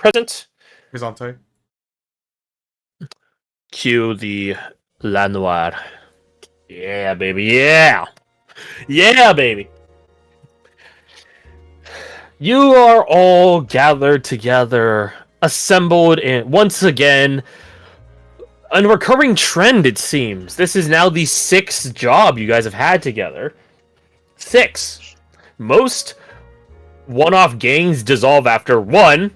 present. Presente. Cue the La Noire. Yeah, baby. Yeah. Yeah, baby. You are all gathered together, assembled in once again. A recurring trend, it seems. This is now the 6th job you guys have had together. 6. Most one-off gangs dissolve after 1,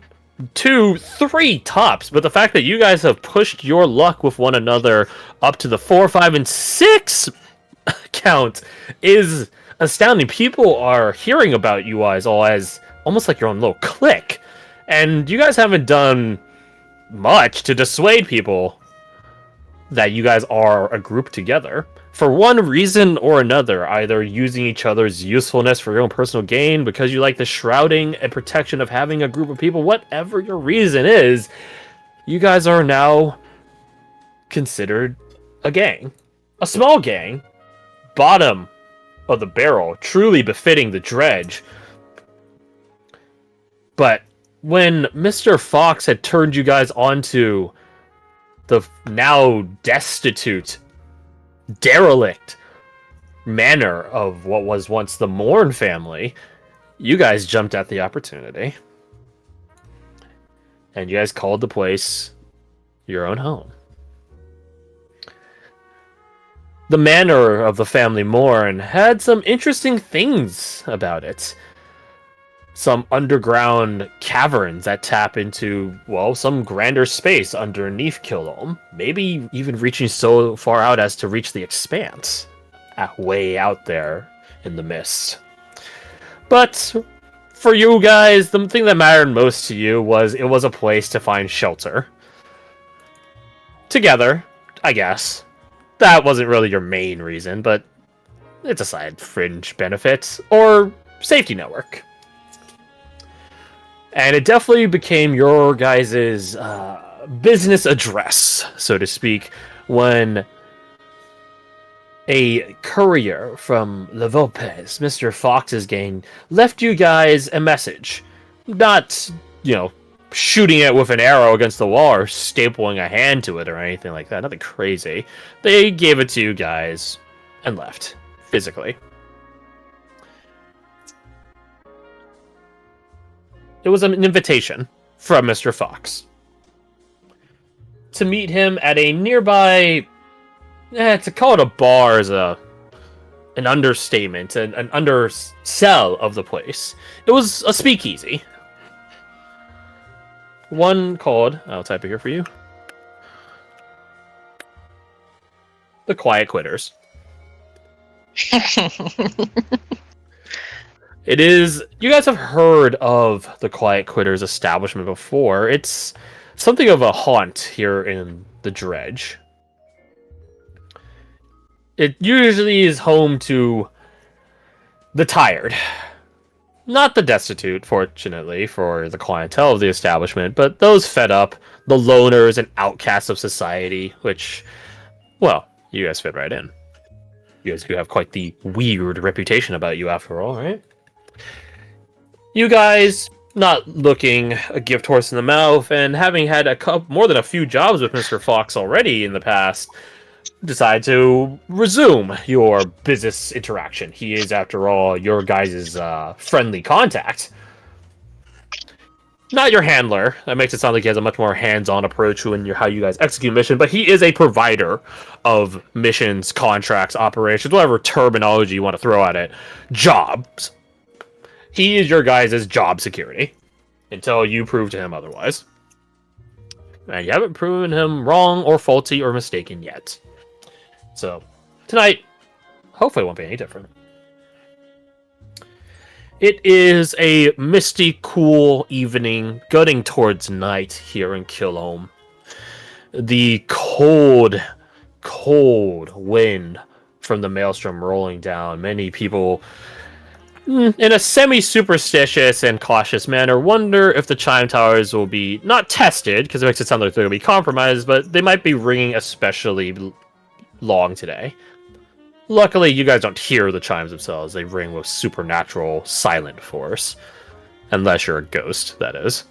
2, 3 tops. But the fact that you guys have pushed your luck with one another up to the 4, 5, and 6 count is astounding. People are hearing about you guys all as almost like your own little clique. And you guys haven't done much to dissuade people that you guys are a group together. For one reason or another, either using each other's usefulness for your own personal gain, because you like the shrouding and protection of having a group of people, whatever your reason is, you guys are now considered a gang. A small gang, bottom of the barrel, truly befitting the dredge. But when Mr. Fox had turned you guys onto the now destitute, derelict manor of what was once the Morn family, you guys jumped at the opportunity. And you guys called the place your own home. The manor of the family Morn had some interesting things about it. Some underground caverns that tap into, well, some grander space underneath Kilholm. Maybe even reaching so far out as to reach the expanse. Way out there in the mist. But for you guys, the thing that mattered most to you was it was a place to find shelter. Together, I guess. That wasn't really your main reason, but it's a side fringe benefit. Or safety network. And it definitely became your guys' business address, so to speak, when a courier from Le Vopes, Mr. Fox's gang, left you guys a message. Not, shooting it with an arrow against the wall or stapling a hand to it or anything like that. Nothing crazy. They gave it to you guys and left, physically. It was an invitation from Mr. Fox to meet him at a nearby. To call it a bar is an understatement, an undersell of the place. It was a speakeasy. One called, I'll type it here for you, the Quiet Quitters. It is. You guys have heard of the Quiet Quitters establishment before. It's something of a haunt here in the Dredge. It usually is home to the tired. Not the destitute, fortunately, for the clientele of the establishment, but those fed up, the loners and outcasts of society, which, well, you guys fit right in. You guys do have quite the weird reputation about you, after all, right? You guys, not looking a gift horse in the mouth, and having had more than a few jobs with Mr. Fox already in the past, decide to resume your business interaction. He is, after all, your guys' friendly contact. Not your handler. That makes it sound like he has a much more hands-on approach to how you guys execute mission, but he is a provider of missions, contracts, operations, whatever terminology you want to throw at it. Jobs. He is your guys' job security. Until you prove to him otherwise. And you haven't proven him wrong or faulty or mistaken yet. So, tonight, hopefully it won't be any different. It is a misty, cool evening, getting towards night here in Kilholm. The cold, cold wind from the maelstrom rolling down. Many people, in a semi-superstitious and cautious manner, wonder if the chime towers will be not tested, because it makes it sound like they're going to be compromised, but they might be ringing especially long today. Luckily, you guys don't hear the chimes themselves. They ring with supernatural, silent force. Unless you're a ghost, that is.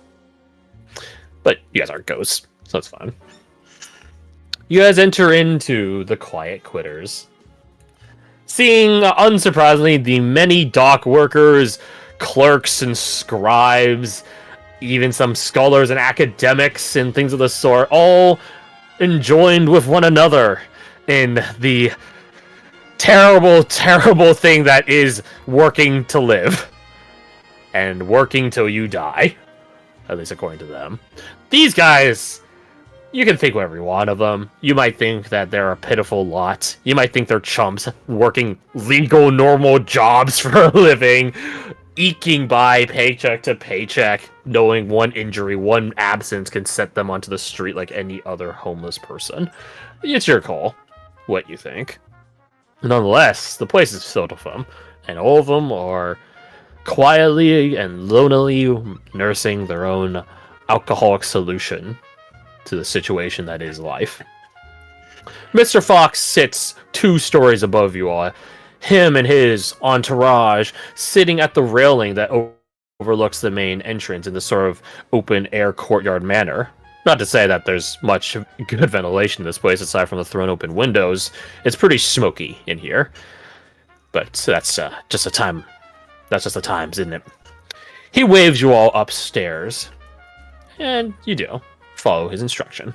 You guys aren't ghosts, so it's fine. You guys enter into the Quiet Quitters. Seeing, unsurprisingly, the many dock workers, clerks, and scribes, even some scholars and academics and things of the sort, all enjoined with one another in the terrible, terrible thing that is working to live. And working till you die. At least according to them. These guys, you can think whatever you want of them. You might think that they're a pitiful lot. You might think they're chumps working legal, normal jobs for a living, eking by paycheck to paycheck, knowing one injury, one absence can set them onto the street like any other homeless person. It's your call, what you think. Nonetheless, the place is filled with them, and all of them are quietly and lonely nursing their own alcoholic solution to the situation that is life. Mr. Fox sits 2 stories above you all. Him and his entourage sitting at the railing that overlooks the main entrance in this sort of open-air courtyard manner. Not to say that there's much good ventilation in this place aside from the thrown open windows. It's pretty smoky in here. But that's just the time. That's just the times, isn't it? He waves you all upstairs. And you do. Follow his instruction.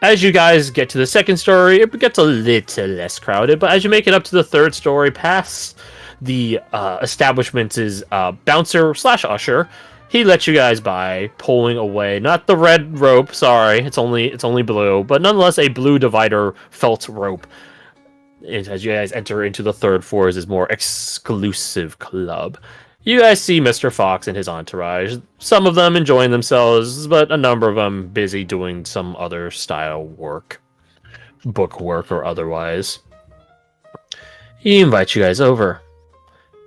As you guys get to the 2nd story, it gets a little less crowded, but as you make it up to the 3rd story, past the establishment's bouncer / usher, he lets you guys by, pulling away not the red rope, sorry, it's only blue, but nonetheless a blue divider felt rope. As you guys enter into the 3rd floor, is his more exclusive club. You guys see Mr. Fox and his entourage. Some of them enjoying themselves, but a number of them busy doing some other style work. Book work or otherwise. He invites you guys over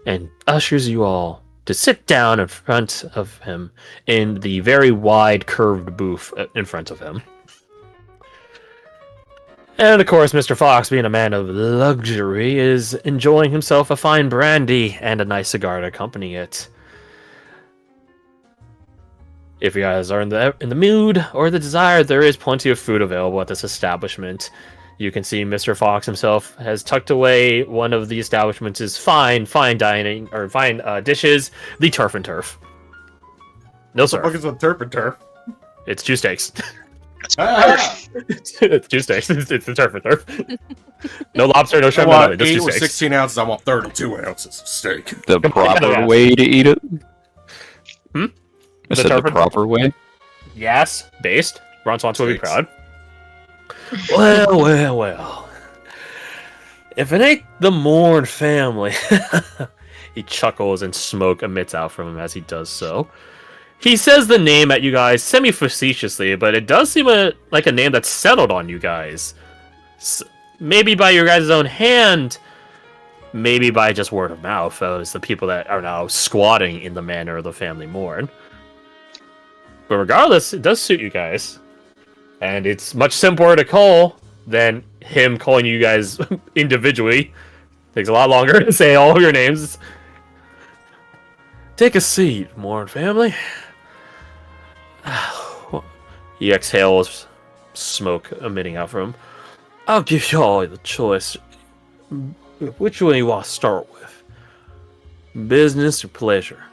and ushers you all to sit down in front of him in the very wide curved booth in front of him. And of course, Mr. Fox, being a man of luxury, is enjoying himself a fine brandy and a nice cigar to accompany it. If you guys are in the mood or the desire, there is plenty of food available at this establishment. You can see Mr. Fox himself has tucked away one of the establishment's fine dining or fine dishes, the turf and turf. No sir. What the fuck is a turf and turf? It's 2 steaks. It's 2 steaks. It's the turf and turf. No lobster, no shrimp, I want just 8 2 or steaks. 16 ounces. I want 32 ounces of steak. The proper way to eat it? Hmm? I said the proper way? Yes, based. Ron Swanson will be Steaks. proud. Well. If it ain't the Morn family. He chuckles and smoke emits out from him as he does so. He says the name at you guys semi-facetiously, but it does seem like a name that's settled on you guys. Maybe by your guys' own hand, maybe by just word of mouth, as the people that are now squatting in the manor of the family mourn. But regardless, it does suit you guys. And it's much simpler to call than him calling you guys individually. Takes a lot longer to say all of your names. Take a seat, Mourn family. He exhales, smoke emitting out from him. I'll give you all the choice. Which one you want to start with? Business or pleasure?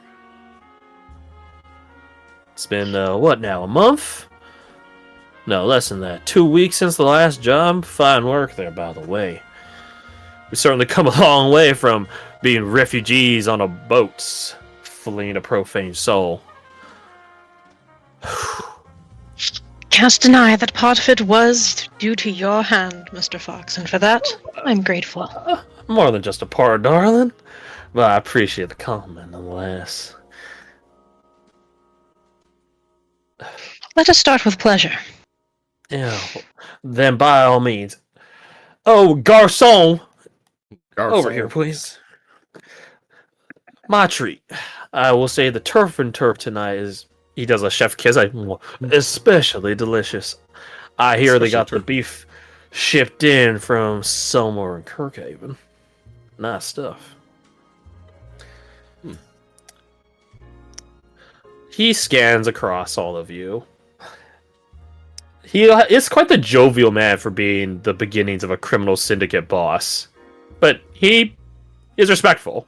It's been, what now, a month? No, less than that. 2 weeks since the last job. Fine work there, by the way. We've certainly come a long way from being refugees on a boat, fleeing a profane soul. Can't deny that part of it was due to your hand, Mr. Fox, and for that, I'm grateful. More than just a part, darling. But I appreciate the compliment, nonetheless. Let us start with pleasure. Yeah, then by all means. Oh, garçon! Over here, please. My treat. I will say the turf and turf tonight is... He does a chef kiss. Especially delicious. I hear they got the beef shipped in from Selmore and Kirkhaven. Nice stuff. He scans across all of you. He is quite the jovial man for being the beginnings of a criminal syndicate boss. But he is respectful.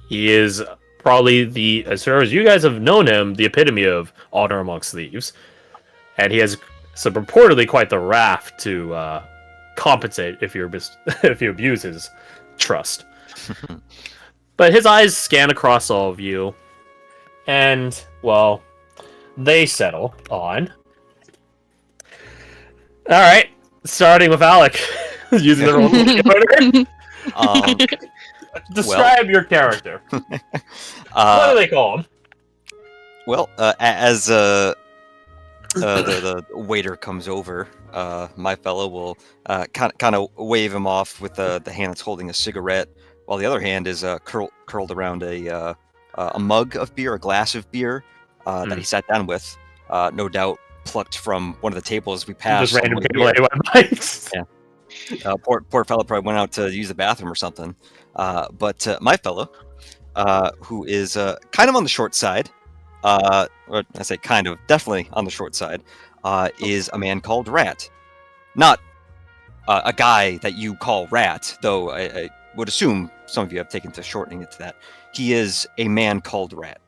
He is probably as far as you guys have known him, the epitome of honor amongst thieves. And he has some purportedly quite the wrath to compensate if if you abuse his trust. But his eyes scan across all of you, and, well, they settle on... Alright, starting with Alec, using the role of Describe your character. What do they call him? Well, as the waiter comes over, my fellow will kind of wave him off with the hand that's holding a cigarette, while the other hand is curled around a mug of beer, a glass of beer that he sat down with, no doubt plucked from one of the tables we passed. Just random table anyone likes. Yeah. Poor fellow probably went out to use the bathroom or something. But my fellow, who is kind of on the short side, or I say kind of, definitely on the short side, is a man called Rat. Not a guy that you call Rat, though I would assume some of you have taken to shortening it to that. He is a man called Rat.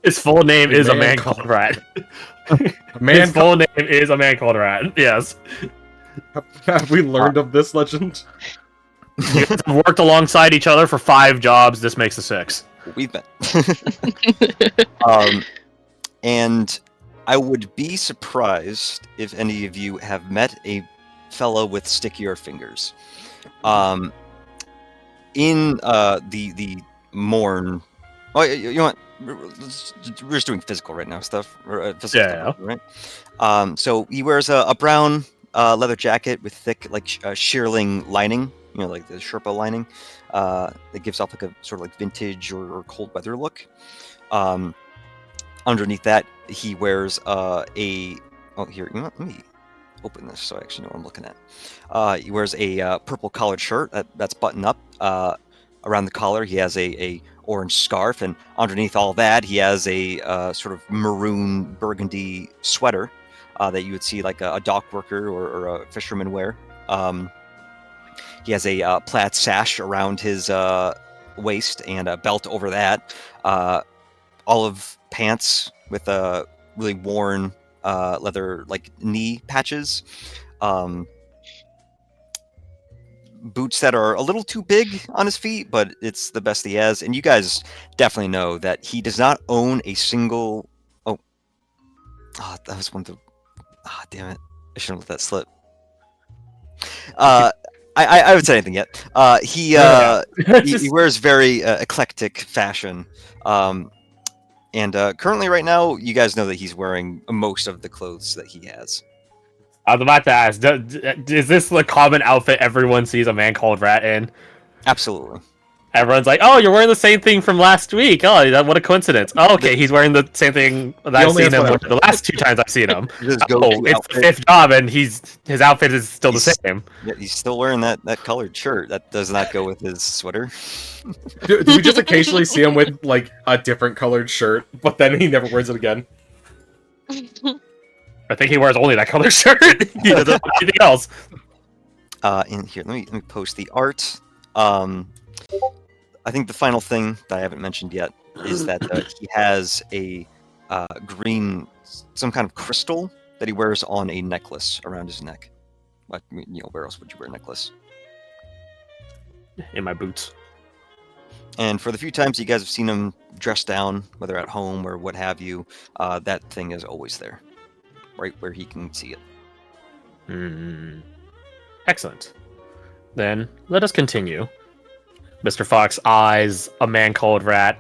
His full name is a man called Rat. His full name is a man called Rat, yes. Have we learned of this legend? You guys have worked alongside each other for 5 jobs. This makes a 6. We've been. And I would be surprised if any of you have met a fellow with stickier fingers. In the morn... Oh, you know what? We're just doing physical right now stuff. Physical stuff, right? So he wears a brown leather jacket with thick, like shearling lining. You know, like the Sherpa lining. That gives off like a sort of like vintage or cold weather look. Underneath that, he wears here. You know what? Let me open this so I actually know what I'm looking at. He wears a purple collared shirt that's buttoned up. Around the collar, he has a orange scarf, and underneath all that, he has a sort of maroon burgundy sweater that you would see like a dock worker or a fisherman wear. He has a plaid sash around his waist and a belt over that. Olive pants with really worn leather like knee patches. Boots that are a little too big on his feet, but it's the best he has. And you guys definitely know that he does not own a single... Oh, that was one of the... damn it. I shouldn't let that slip. I haven't said anything yet. He wears very eclectic fashion. And currently right now, you guys know that he's wearing most of the clothes that he has. I was about to ask, is this the common outfit everyone sees a man called Rat in? Absolutely. Everyone's like, oh, you're wearing the same thing from last week. Oh, what a coincidence. Oh, okay, he's wearing the same thing that I've seen him the last 2 times I've seen him. It's the 5th job, and his outfit is still the same. Yeah, he's still wearing that colored shirt. That does not go with his sweater. Do we just occasionally see him with, like, a different colored shirt, but then he never wears it again? I think he wears only that color shirt. He doesn't have anything else. In here, let me post the art. I think the final thing that I haven't mentioned yet is that he has a green, some kind of crystal that he wears on a necklace around his neck. But, you know, where else would you wear a necklace? In my boots. And for the few times you guys have seen him dressed down, whether at home or what have you, that thing is always there. Right where he can see it. Excellent. Then let us continue. Mr. Fox eyes a man called Rat,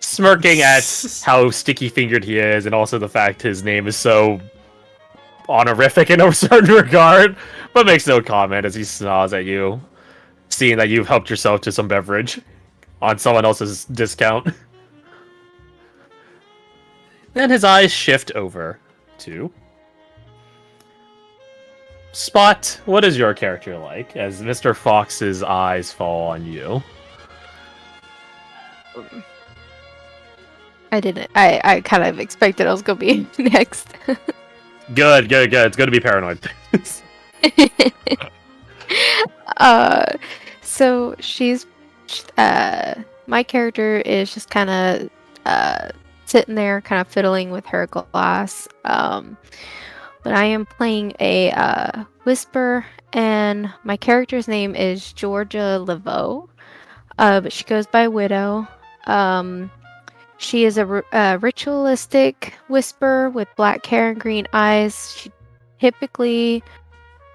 smirking at how sticky-fingered he is, and also the fact his name is so honorific in a certain regard, but makes no comment as he snows at you, seeing that you've helped yourself to some beverage on someone else's discount. Then his eyes shift over to Spot. What is your character like as Mr. Fox's eyes fall on you? I didn't. I kind of expected I was gonna be next. Good. It's good to be paranoid. uh, so my character is just kind of sitting there, kind of fiddling with her glass. But I am playing a whisper, and my character's name is Georgia Laveau. But she goes by Widow. She is a ritualistic whisper with black hair and green eyes. She typically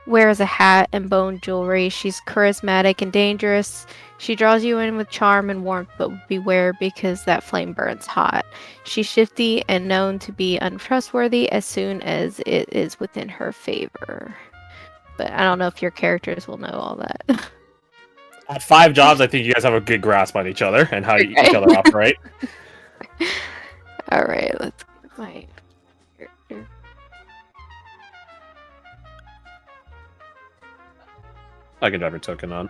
wears a hat and bone jewelry. She's charismatic and dangerous. She draws you in with charm and warmth, but beware because that flame burns hot. She's shifty and known to be untrustworthy as soon as it is within her favor. But I don't know if your characters will know all that. At 5 jobs, I think you guys have a good grasp on each other and how each other operate. All right, let's get my character. I can drive your token on.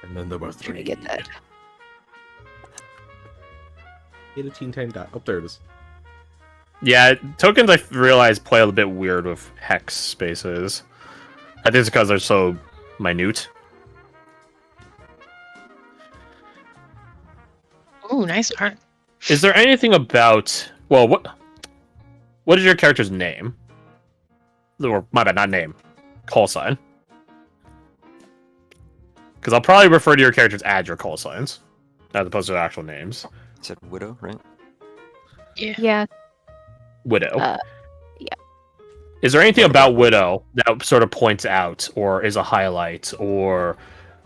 And then number I'm trying to 3. get that. 8 of 10 dot. Oh, there it is. Yeah, tokens I realize play a little bit weird with hex spaces. I think it's because they're so minute. Ooh, nice art. Is there anything about... Well, what is your character's name? Or, my bad, not name. Call sign. Because I'll probably refer to your characters as your call signs, as opposed to their actual names. It said widow, right? Yeah. Widow. Yeah. Is there anything about Widow that sort of points out, or is a highlight, or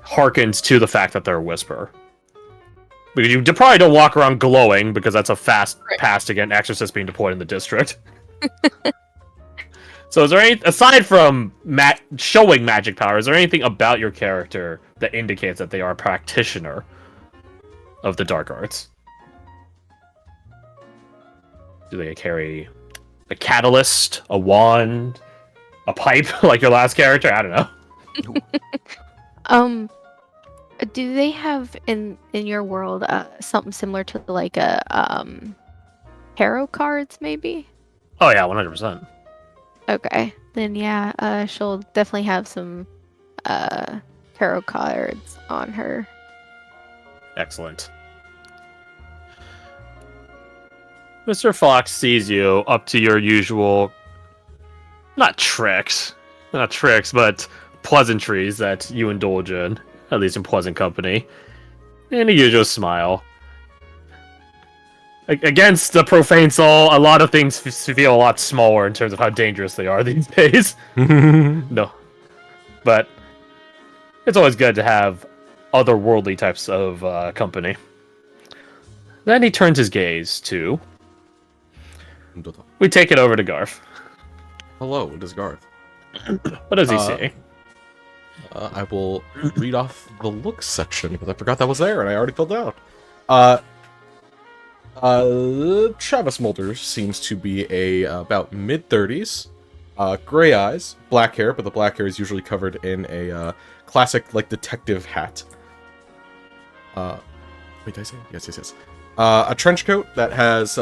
harkens to the fact that they're a whisper? Because you probably don't walk around glowing, because that's a fast pass to get an exorcist being deployed in the district. So is there any, aside from showing magic power, is there anything about your character that indicates that they are a practitioner of the dark arts? Do they carry a catalyst, a wand, a pipe, like your last character? I don't know. Do they have in your world something similar to like a tarot cards maybe? Oh yeah, 100%. Okay, then yeah, she'll definitely have some tarot cards on her. Excellent. Mr. Fox sees you up to your usual, not tricks, but pleasantries that you indulge in, at least in pleasant company, and a usual smile. Against the profane soul, a lot of things feel a lot smaller in terms of how dangerous they are these days. No. But it's always good to have otherworldly types of company. Then he turns his gaze to... We take it over to Garth. Hello, it is Garth. What does he say? I will read off the looks section, because I forgot that was there, and I already filled it out. Travis Mulder seems to be about mid-30s, gray eyes, black hair, but the black hair is usually covered in a classic, like, detective hat. Wait, did I say it? Yes. A trench coat that has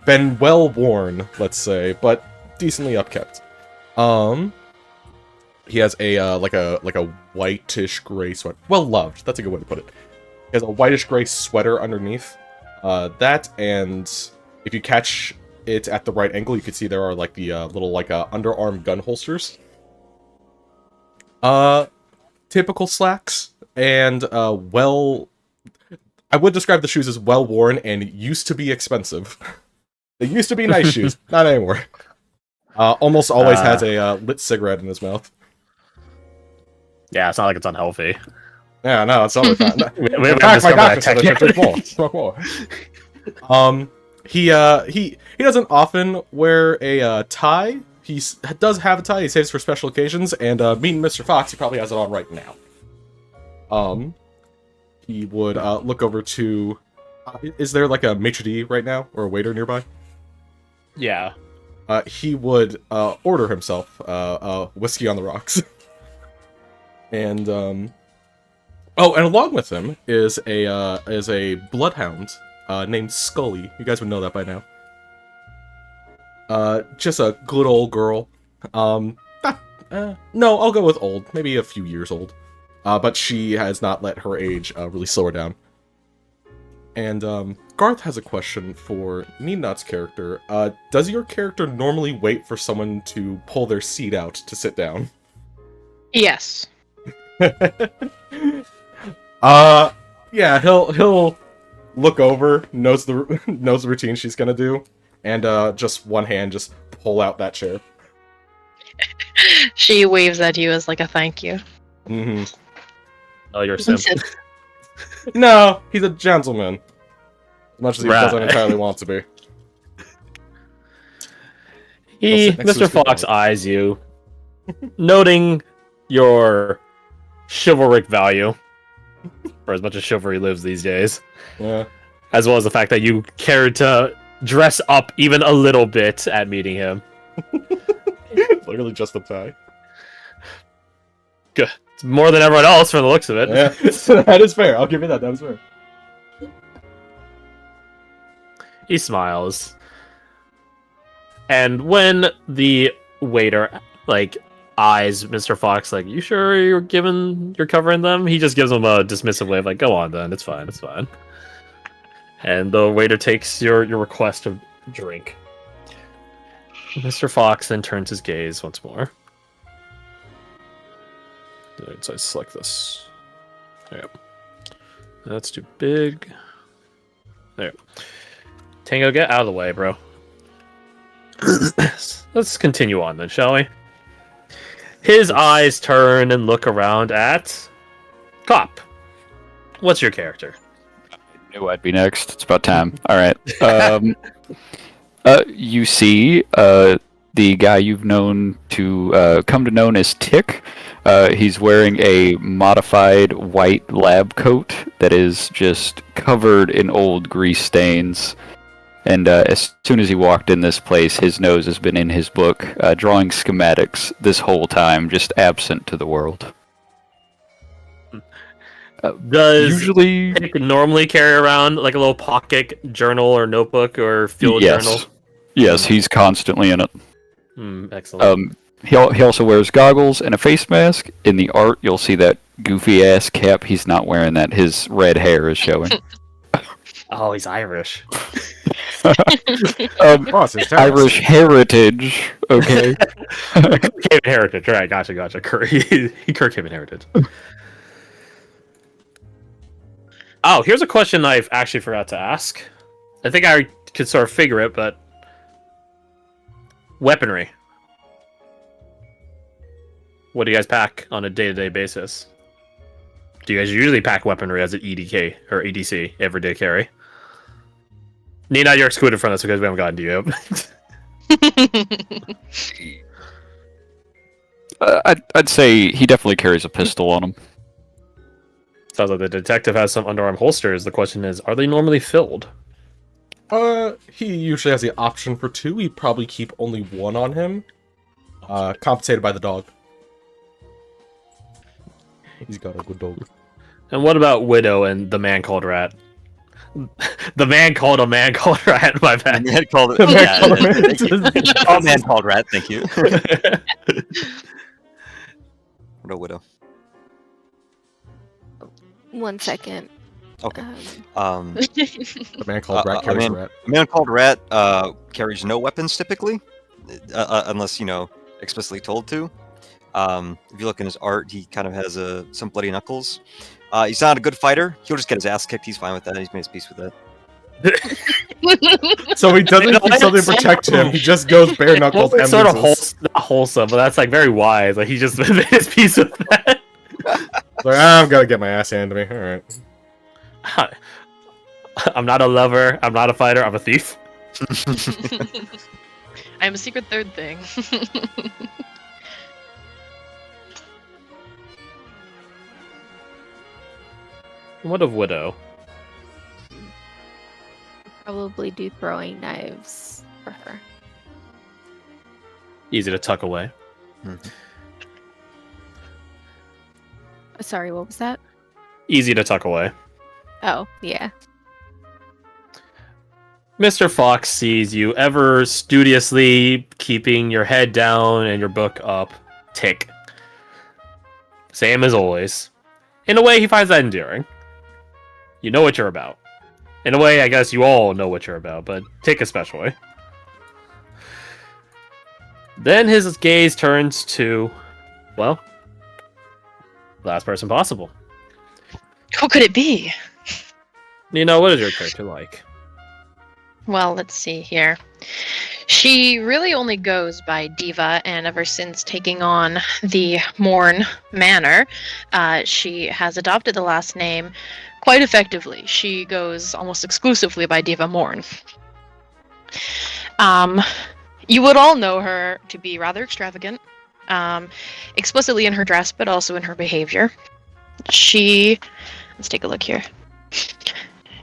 been well worn, let's say, but decently upkept. He has a like a whitish gray sweater. Well loved. That's a good way to put it. He has a whitish gray sweater underneath. That, and if you catch it at the right angle, you can see there are like the little like underarm gun holsters. Typical slacks, and I would describe the shoes as well worn and used to be expensive. They used to be nice shoes, not anymore. Almost always has a lit cigarette in his mouth. Yeah, it's not like it's unhealthy. Yeah, no, it's totally fine. We In fact, my doctor said I should drink more. Smoke more. He doesn't often wear a tie. He does have a tie. He saves for special occasions, and meeting Mr. Fox, he probably has it on right now. He would look over to... is there like a maitre d' right now, or a waiter nearby? Yeah. He would order himself whiskey on the rocks. And, oh, and along with him is a bloodhound named Scully. You guys would know that by now. Just a good old girl. No, I'll go with old. Maybe a few years old. But she has not let her age really slow her down. And Garth has a question for Neenot's character. Does your character normally wait for someone to pull their seat out to sit down? Yes. Yeah, he'll look over, knows the routine she's gonna do, and just one hand just pull out that chair. She waves at you as like a thank you. Mm-hmm. Oh, you're a simp. No, he's a gentleman. As much as he doesn't entirely want to be. Mr. Fox eyes you, noting your chivalric value, for as much as chivalry lives these days. Yeah. As well as the fact that you cared to dress up even a little bit at meeting him. Literally just the tie. Good. It's more than everyone else from the looks of it. Yeah, that is fair. I'll give you that. That is fair. He smiles. And when the waiter, eyes Mr. Fox, you sure you're covering them? He just gives him a dismissive way of, go on then, it's fine, it's fine. And the waiter takes your request of drink. Mr. Fox then turns his gaze once more. So I select this. Yeah. That's too big. There. Tango, get out of the way, bro. Let's continue on then, shall we? His eyes turn and look around at Cop. What's your character? I knew I'd be next. It's about time. All right. You see the guy you've known to come to know as Tick. He's wearing a modified white lab coat that is just covered in old grease stains. And as soon as he walked in this place, his nose has been in his book, drawing schematics this whole time, just absent to the world. Does usually Tick normally carry around a little pocket journal or notebook or field journal? Yes, he's constantly in it. Excellent. He also wears goggles and a face mask. In the art, you'll see that goofy ass cap. He's not wearing that. His red hair is showing. Oh, he's Irish. Irish heritage. Okay. Kirkhaven heritage. Right, gotcha. Kirkhaven heritage. Oh, here's a question I've actually forgot to ask. I think I could sort of figure it, but weaponry. What do you guys pack on a day-to-day basis? Do you guys usually pack weaponry as an EDK or EDC, everyday carry? Nina, you're excluded from this because we haven't gotten to you. I'd say he definitely carries a pistol on him. Sounds like the detective has some underarm holsters. The question is, are they normally filled? He usually has the option for 2. He'd probably keep only 1 on him. Compensated by the dog. He's got a good dog. And what about Widow and the man called Rat? The man called a man called Rat, my bad. The man called it. Man called Rat, thank you. What a Widow. 1 second. Okay. The man called Rat carries a rat. A man called Rat carries no weapons typically, unless explicitly told to. If you look in his art, he kind of has some bloody knuckles. He's not a good fighter. He'll just get his ass kicked. He's fine with that. He's made his peace with that. So he doesn't keep something to protect him. He just goes bare knuckles. It's sort of wholesome, but that's very wise. He just made his peace with that. I'm gonna get my ass handed to me. All right. I'm not a lover. I'm not a fighter. I'm a thief. I'm a secret third thing. What of Widow? Probably do throwing knives for her. Easy to tuck away. Sorry, what was that? Easy to tuck away. Oh, yeah. Mr. Fox sees you ever studiously keeping your head down and your book up. Tick. Same as always. In a way, he finds that endearing. You know what you're about. In a way, I guess you all know what you're about, but Tick especially. Then his gaze turns to, well, last person possible. Who could it be? You know, what is your character like? Well, let's see here. She really only goes by Diva, and ever since taking on the Morn Manor, she has adopted the last name quite effectively. She goes almost exclusively by Diva Morn. You would all know her to be rather extravagant, explicitly in her dress, but also in her behavior. Let's take a look here.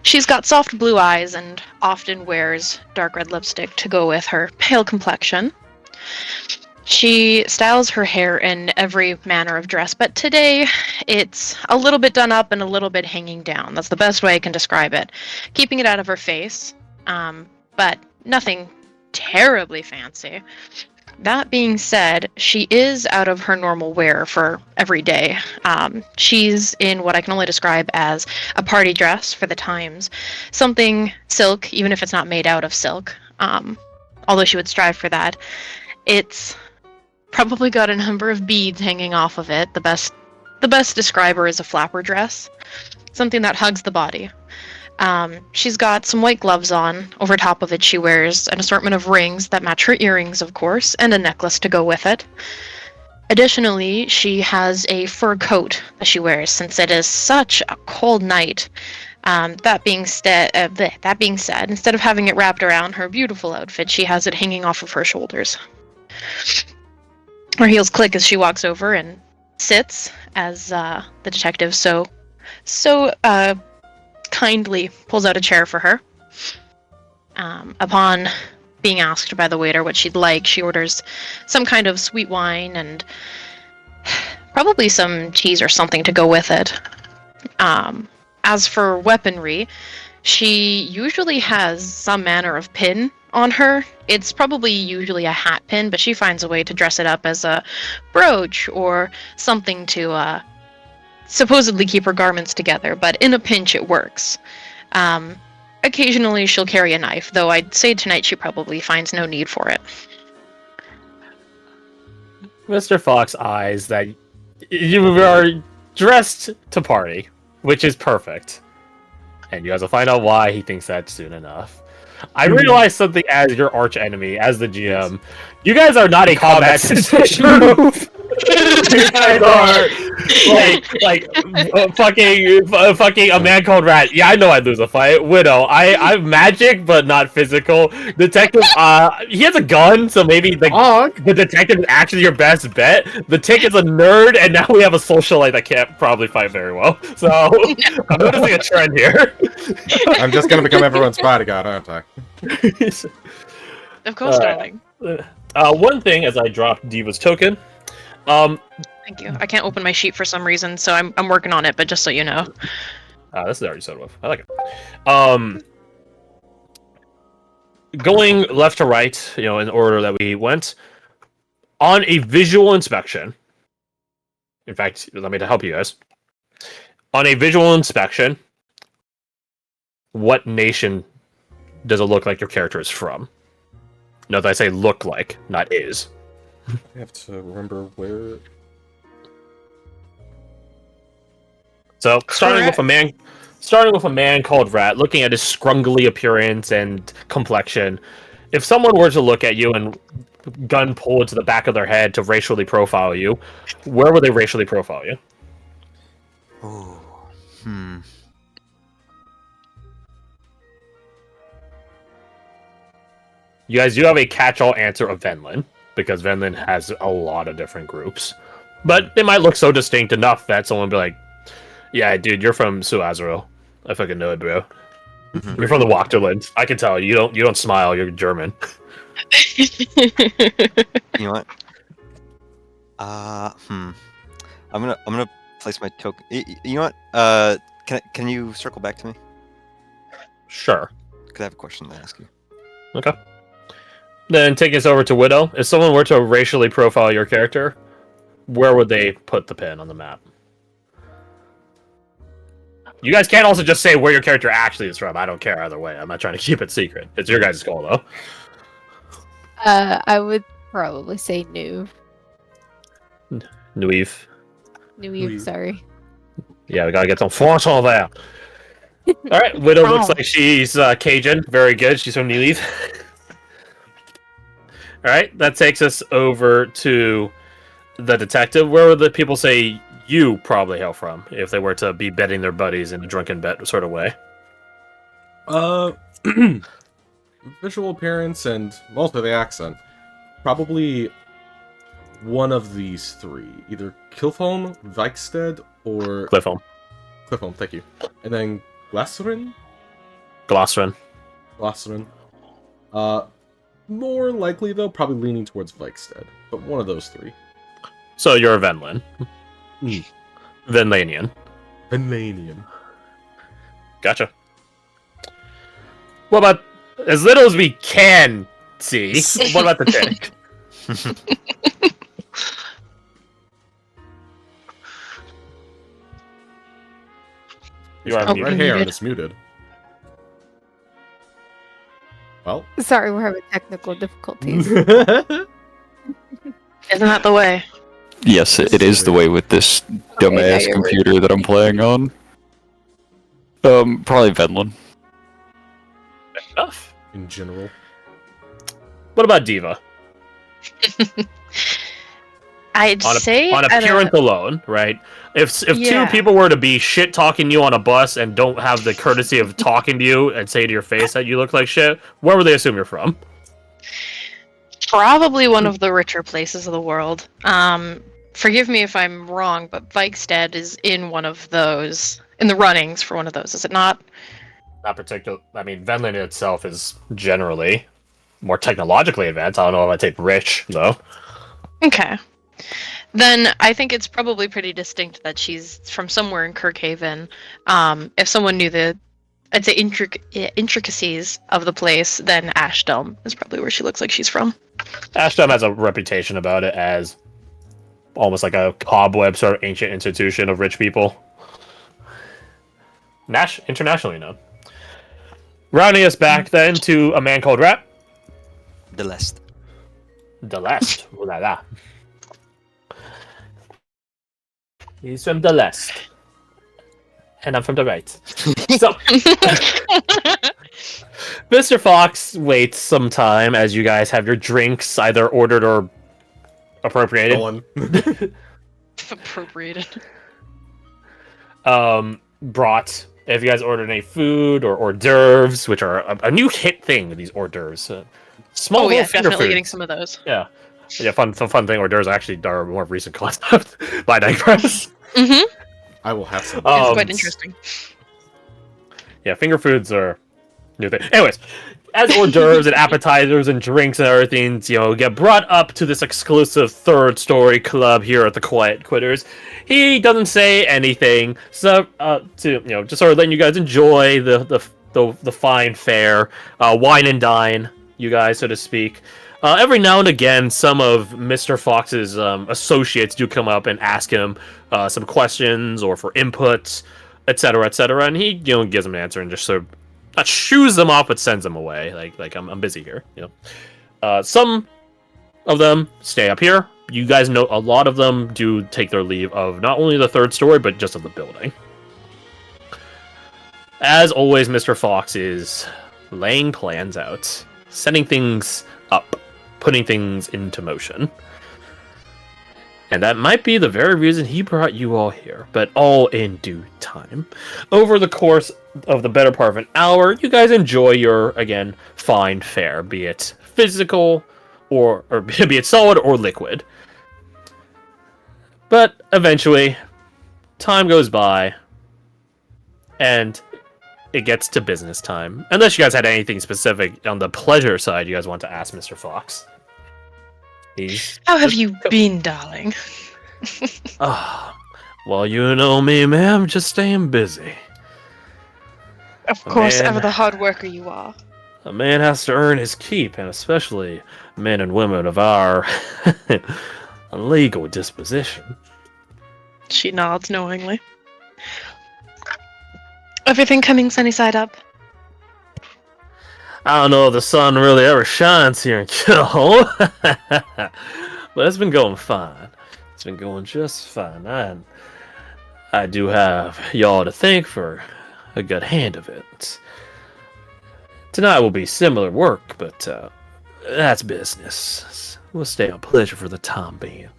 She's got soft blue eyes and often wears dark red lipstick to go with her pale complexion. She styles her hair in every manner of dress, but today it's a little bit done up and a little bit hanging down. That's the best way I can describe it. Keeping it out of her face, but nothing terribly fancy. That being said, she is out of her normal wear for every day. She's in what I can only describe as a party dress for the times. Something silk, even if it's not made out of silk, although she would strive for that. It's probably got a number of beads hanging off of it. The best describer is a flapper dress, something that hugs the body. She's got some white gloves on. Over top of it, she wears an assortment of rings that match her earrings, of course, and a necklace to go with it. Additionally, she has a fur coat that she wears since it is such a cold night. That being said, instead of having it wrapped around her beautiful outfit, she has it hanging off of her shoulders. Her heels click as she walks over and sits as the detective so kindly pulls out a chair for her. Upon being asked by the waiter what she'd like, she orders some kind of sweet wine and probably some cheese or something to go with it. As for weaponry, she usually has some manner of pin on her. It's probably usually a hat pin, but she finds a way to dress it up as a brooch or something to supposedly keep her garments together, but in a pinch it works. Occasionally she'll carry a knife, though I'd say tonight she probably finds no need for it. Mr. Fox eyes that you are dressed to party, which is perfect. And you guys will find out why he thinks that soon enough. I realize something as your arch enemy, as the GM. You guys are not a combat situation move. You guys are fucking a man called Rat. Yeah, I know I'd lose a fight. Widow, I'm magic, but not physical. Detective, he has a gun, so maybe the detective is actually your best bet. The Tick is a nerd, and now we have a socialite that can't probably fight very well. So I'm noticing a trend here. I'm just gonna become everyone's bodyguard, aren't I? Of course, darling. One thing as I dropped Diva's token. Thank you. I can't open my sheet for some reason, so I'm working on it, but just so you know. This is already soda with. I like it. Going left to right, in order that we went, on a visual inspection. In fact, let me help you guys. On a visual inspection, what nation does it look like your character is from? Note that I say look like, not is. I have to remember where. So starting with a man called Rat, looking at his scrungly appearance and complexion, if someone were to look at you and gun pulled to the back of their head to racially profile you, where would they racially profile you? Oh, You guys do have a catch-all answer of Venlin, because Venlin has a lot of different groups. But they might look so distinct enough that someone would be like, yeah, dude, you're from Suazero. I fucking know it, bro. Mm-hmm. You're from the Wachterland. I can tell. You don't smile, you're German. You know what? I'm gonna place my token. You know what? Can you circle back to me? Sure. I have a question to ask you. Okay. Then taking us over to Widow. If someone were to racially profile your character, where would they put the pin on the map? You guys can't also just say where your character actually is from. I don't care either way. I'm not trying to keep it secret. It's your guys' call, though. I would probably say Nuve. Nueve. Nueve, sorry. Yeah, we gotta get some French on there. All right, Widow looks like she's Cajun. Very good. She's from Nueve. All right, that takes us over to the detective. Where would the people say you probably hail from if they were to be betting their buddies in a drunken bet sort of way? Visual appearance and mostly the accent. Probably one of these three. Either Kilfholm, Vikstead, or... Cliffholm. Cliffholm, thank you. And then Glasserin? Glosserin. Glasserin. More likely, though, probably leaning towards Vikstead. But one of those three. So you're a Venlin. Mm. Venlanian. Venlanian. Gotcha. What about as little as we can see? What about the tick? You are Red muted. hair and it's muted. Well. Sorry, we're having technical difficulties. Isn't that the way? Yes, it is the way with this dumbass you're computer that I'm playing on. Probably Venlin. Enough. In general. What about Diva? I'd say On at appearance alone, right? If Yeah. two people were to be shit talking you on a bus and don't have the courtesy of talking to you and say to your face that you look like shit, where would they assume you're from? probably one of the richer places of the world. Forgive me if I'm wrong, but Vikstead is in one of those, in the runnings for one of those, is it not? Not particular. I mean, Venlin itself is generally more technologically advanced. I don't know if I take rich though. Okay. Then I think it's probably pretty distinct that she's from somewhere in Kirkhaven. If someone knew the, I'd say intricacies of the place, then Ashdom is probably where she looks like she's from. Ashdom has a reputation about it as almost like a cobweb sort of ancient institution of rich people. Internationally known. Rounding us back then to a man called Rat. The list. The last. Ooh la la. He's from the left. And I'm from the right. So, Mr. Fox waits some time as you guys have your drinks either ordered or appropriated. Appropriated. Brought. If you guys ordered any food or hors d'oeuvres, which are a new hit thing, these hors d'oeuvres. Small Oh yeah, little finger definitely foods. getting some of those. Yeah. Yeah, fun thing. Hors d'oeuvres actually are a more recent concept. By digress. Mm-hmm. I will have some. It's quite interesting. Yeah, finger foods are new thing. Anyways, as hors d'oeuvres and appetizers and drinks and everything, get brought up to this exclusive third story club here at the Quiet Quitters, he doesn't say anything. So to just sort of letting you guys enjoy the fine fare, wine and dine, you guys, so to speak. Every now and again, some of Mr. Fox's associates do come up and ask him some questions or for inputs, etc., etc., and he gives them an answer and just sort of not shoos them off, but sends them away. Like I'm busy here. Some of them stay up here. You guys know a lot of them do take their leave of not only the third story but just of the building. As always, Mr. Fox is laying plans out, setting things up, putting things into motion. And that might be the very reason he brought you all here, but all in due time. Over the course of the better part of an hour, you guys enjoy your, again, fine fare, be it physical or be it solid or liquid. But eventually, time goes by, and it gets to business time. Unless you guys had anything specific on the pleasure side you guys want to ask Mr. Fox. How have you been, darling? Well, you know me, ma'am, just staying busy. Of A course, man- ever the hard worker you are. A man has to earn his keep, and especially men and women of our legal disposition. She nods knowingly. Everything coming sunny side up? I don't know if the sun really ever shines here in Killhole, but it's been going fine. It's been going just fine. I do have y'all to thank for a good hand of it. Tonight will be similar work, but that's business. We'll stay on pleasure for the time being.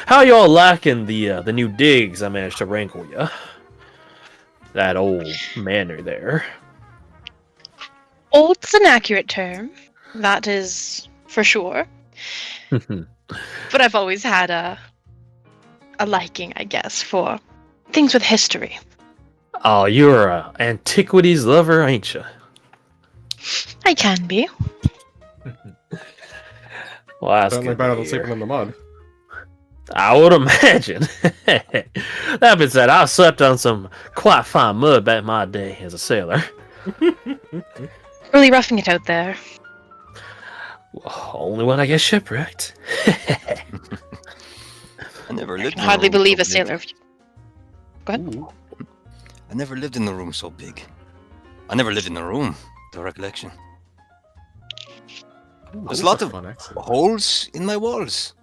How y'all liking the new digs I managed to wrinkle ya? That old manor there. Old's an accurate term. That is for sure. But I've always had a liking, I guess, for things with history. Oh, you're a antiquities lover, ain't you? I can be. Well, that's Certainly good better to than hear. sleeping in the mud. I would imagine. That being said, I slept on some quite fine mud back in my day as a sailor. Really roughing it out there. Only when I get shipwrecked. I never I lived can in a hardly room believe so a sailor. big. Go ahead. I never lived in a room so big. I never lived in a room, to recollection. There's a lot of fun accent. holes in my walls.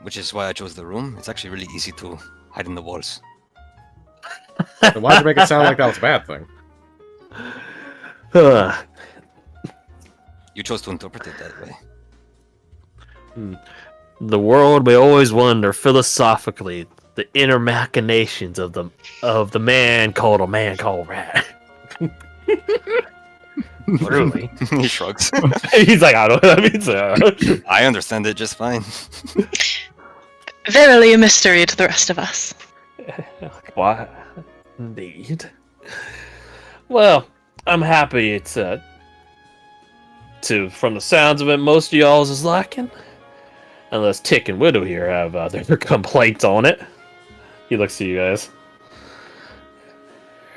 Which is why I chose the room. It's actually really easy to hide in the walls. Then why'd you make it sound like that was a bad thing? You chose to interpret it that way. The world may always wonder philosophically the inner machinations of the man called Rat. Truly. He shrugs. He's like, I don't know what that means. I understand it just fine. Verily a mystery to the rest of us. Why? Indeed. Well, I'm happy it's from the sounds of it, most of y'all's is lacking. Unless Tick and Widow here have their complaints on it. He looks to you guys.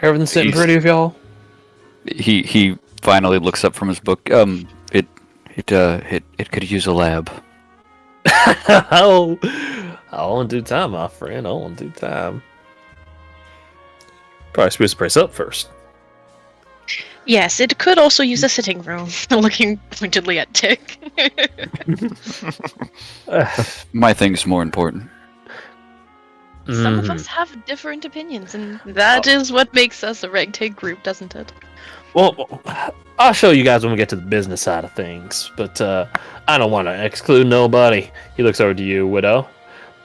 Everything sitting He's- pretty with y'all? He finally looks up from his book. It could use a lab. Oh, all in due time, my friend. All in due time. Probably supposed to press up first. Yes, it could also use a sitting room. Looking pointedly at Tick. My thing's more important. Some of Mhm. us have different opinions, and that is what makes us a ragtag group, doesn't it? Well, I'll show you guys when we get to the business side of things, but I don't want to exclude nobody. He looks over to you, Widow.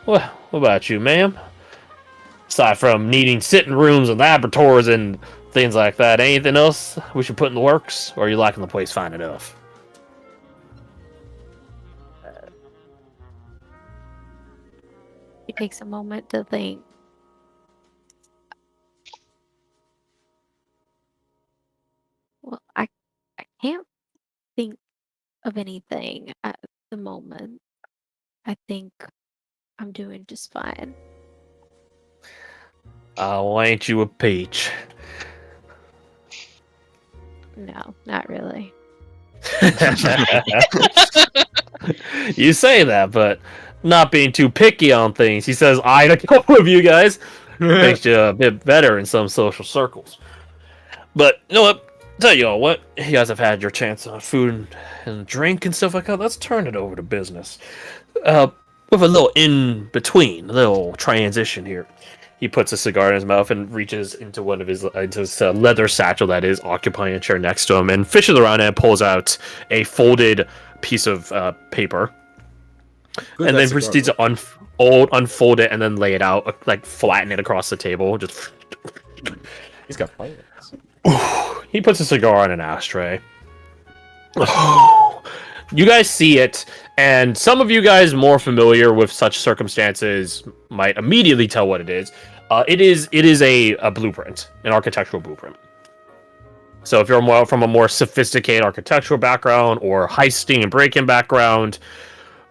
What about you, ma'am? Aside from needing sitting rooms and laboratories and things like that, anything else we should put in the works? Or are you liking the place fine enough? He takes a moment to think. Well, I can't think of anything at the moment. I think I'm doing just fine. Oh, ain't you a peach? No, not really. You say that, but not being too picky on things. He says, I and a couple of you guys makes you a bit better in some social circles. But you know what? Tell you all what, you guys have had your chance on food and drink and stuff like that. Let's turn it over to business. With a little in between, a little transition here. He puts a cigar in his mouth and reaches into one of his leather satchel that is occupying a chair next to him, and fishes around and pulls out a folded piece of paper, Good and that then cigar proceeds to unfold it and then lay it out, like flatten it across the table. Just He's got plans. he puts a cigar in an ashtray. You guys see it, and some of you guys more familiar with such circumstances might immediately tell what it is. It is a blueprint, an architectural blueprint. So if you're more from a more sophisticated architectural background, or heisting and breaking background,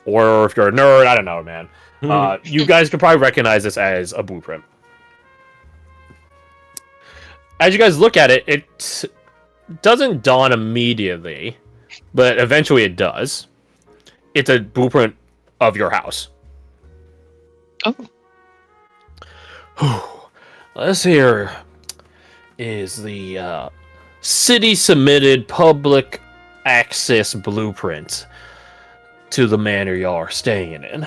or if you're a nerd, I don't know, man. You guys could probably recognize this as a blueprint. as you guys look at it, it doesn't dawn immediately, but eventually it does. It's a blueprint of your house. Oh. This here is the city submitted public access blueprint to the manor you are staying in.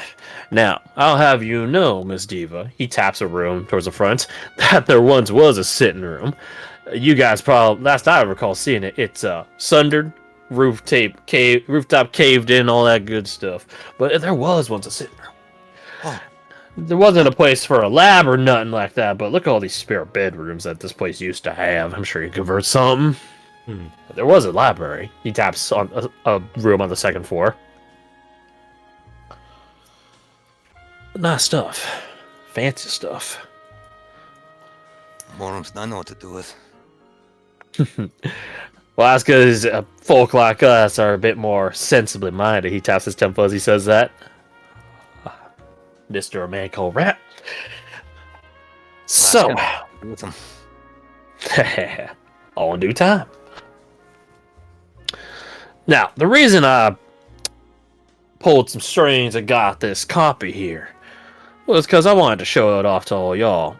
Now, I'll have you know, Miss Diva, he taps a room towards the front, that there once was a sitting room. You guys probably, last I recall seeing it, it's sundered, rooftop caved in, all that good stuff. But there was once a sitting room. Oh. There wasn't a place for a lab or nothing like that, but look at all these spare bedrooms that this place used to have. I'm sure you convert something. But there was a library. He taps on a room on the second floor. Nice stuff. Fancy stuff. More rooms than I know what to do with. Well, that's because folk like us are a bit more sensibly minded. He taps his temples. He says that. Mr. A man called Rat. So, With them. all in due time. Now, the reason I pulled some strings and got this copy here was because I wanted to show it off to all y'all.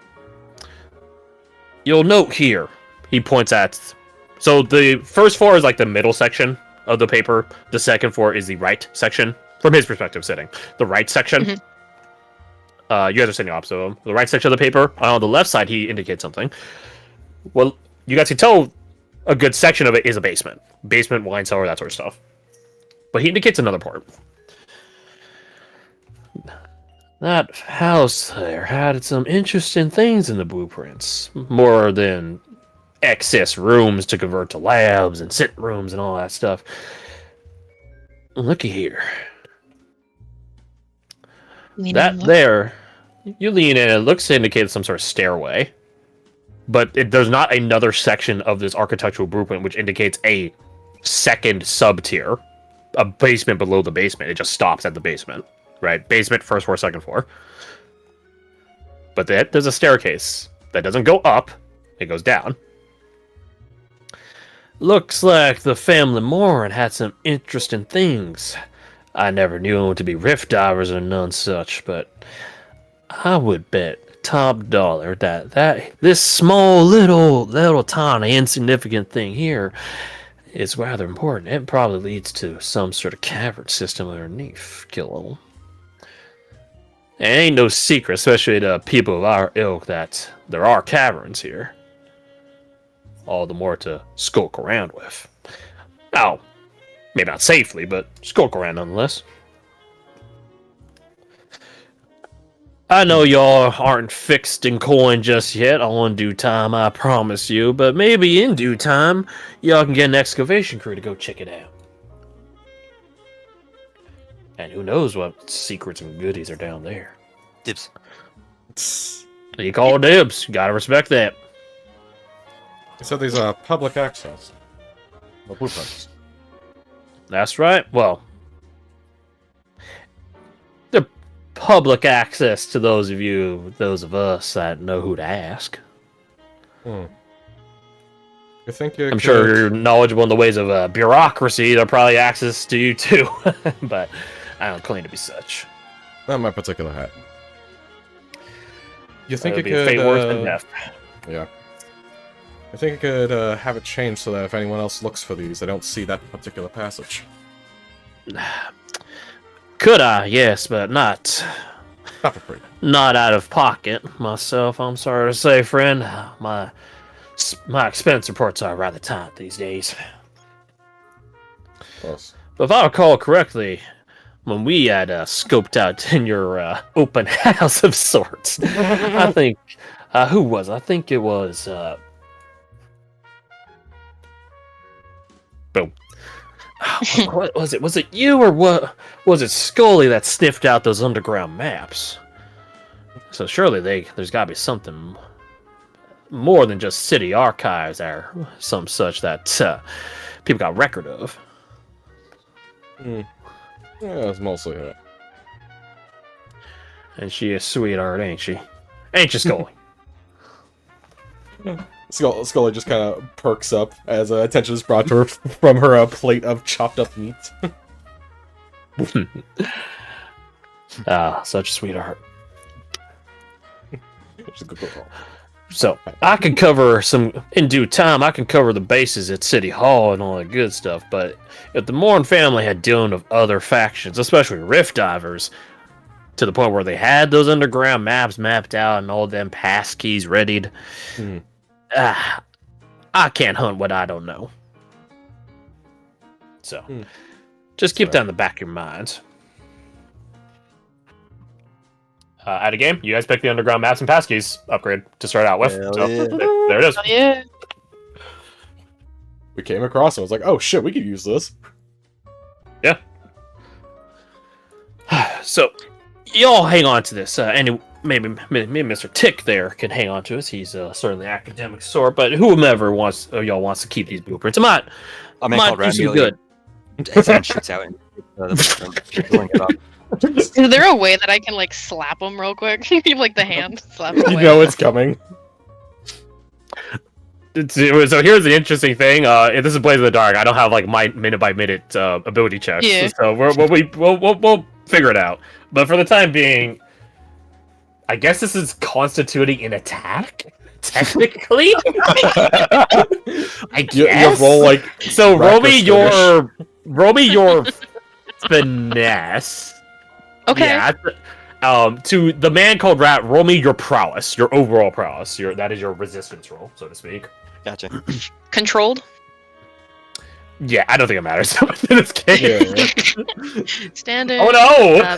You'll note here, he points at... So the first floor is like the middle section of the paper. The second floor is the right section. From his perspective sitting. The right section. Mhm. You guys are sitting opposite of him. The right section of the paper. On the left side, he indicates something. Well, you guys can tell a good section of it is a basement. Basement, wine cellar, that sort of stuff. But he indicates another part. That house there had some interesting things in the blueprints. More than excess rooms to convert to labs and sit rooms and all that stuff. Looky here. That there, you lean in, it looks to indicate some sort of stairway. But there's not another section of this architectural blueprint which indicates a second sub-tier. A basement below the basement. It just stops at the basement. Right? Basement, first floor, second floor. But there's a staircase that doesn't go up, it goes down. Looks like the family Morin had some interesting things. I never knew them to be rift divers or none such, but I would bet top dollar that this small little tiny insignificant thing here is rather important. It probably leads to some sort of cavern system underneath, Kilo. It ain't no secret, especially to people of our ilk, that there are caverns here. All the more to skulk around with. Now, maybe not safely, but skulk around nonetheless. I know y'all aren't fixed in coin just yet, all in due time, I promise you, but maybe in due time, y'all can get an excavation crew to go check it out. And who knows what secrets and goodies are down there. Dibs. You call dibs, gotta respect that. So these public access. The blueprints. That's right. Well, they're public access to those of us that know who to ask. You think you I'm sure you're knowledgeable in the ways of bureaucracy. They're probably access to you too, but I don't claim to be such. Not my particular hat. You think That it would be a could? fate worse than death. Yeah. I think it could have it changed so that if anyone else looks for these, they don't see that particular passage. Could I? Yes, but not Not for free. not out of pocket myself. I'm sorry to say, friend. My expense reports are rather tight these days. Close. But if I recall correctly, when we had scoped out in your open house of sorts, I think who was? I think it was. Boom. What was it? Was it you or what? Was it Scully that sniffed out those underground maps? So surely there's got to be something more than just city archives or some such that people got record of. Yeah, it's mostly that. And she a sweetheart, ain't she? Ain't you, Scully? Scully just kind of perks up as attention is brought to her from her plate of chopped up meat. Such a sweetheart. Which is a good call. So I can cover in due time. I can cover the bases at City Hall and all that good stuff. But if the Morn family had dealing with other factions, especially Rift Divers, to the point where they had those underground maps mapped out and all them pass keys readied, I can't hunt what I don't know. So just keep that in the back of your minds. At a game, you guys pick the underground maps and passkeys upgrade to start out with. Hell So yeah. there it is. Oh, yeah. We came across it. I was like, oh shit, we could use this. Yeah. So y'all hang on to this. And maybe Mr. Tick there can hang on to us. He's certainly academic sort, but whomever y'all wants to keep these blueprints, A man might called do some Ram good. his hand shoots out and pulling it up. Is there a way that I can like slap him real quick? Give like the hand slap him You away. know it's coming. So here's the interesting thing. If this is Blaze of the Dark, I don't have like my minute by minute ability checks. Yeah. So we'll figure it out. But for the time being, I guess this is constituting an attack. Technically, I You guess. roll like So roll me Raptor your finesse. Okay. Yeah. To the man called Rat, roll me your prowess, your overall prowess. That is your resistance roll, so to speak. Gotcha. Controlled. Yeah, I don't think it matters in this game. Yeah, Standard. Oh no!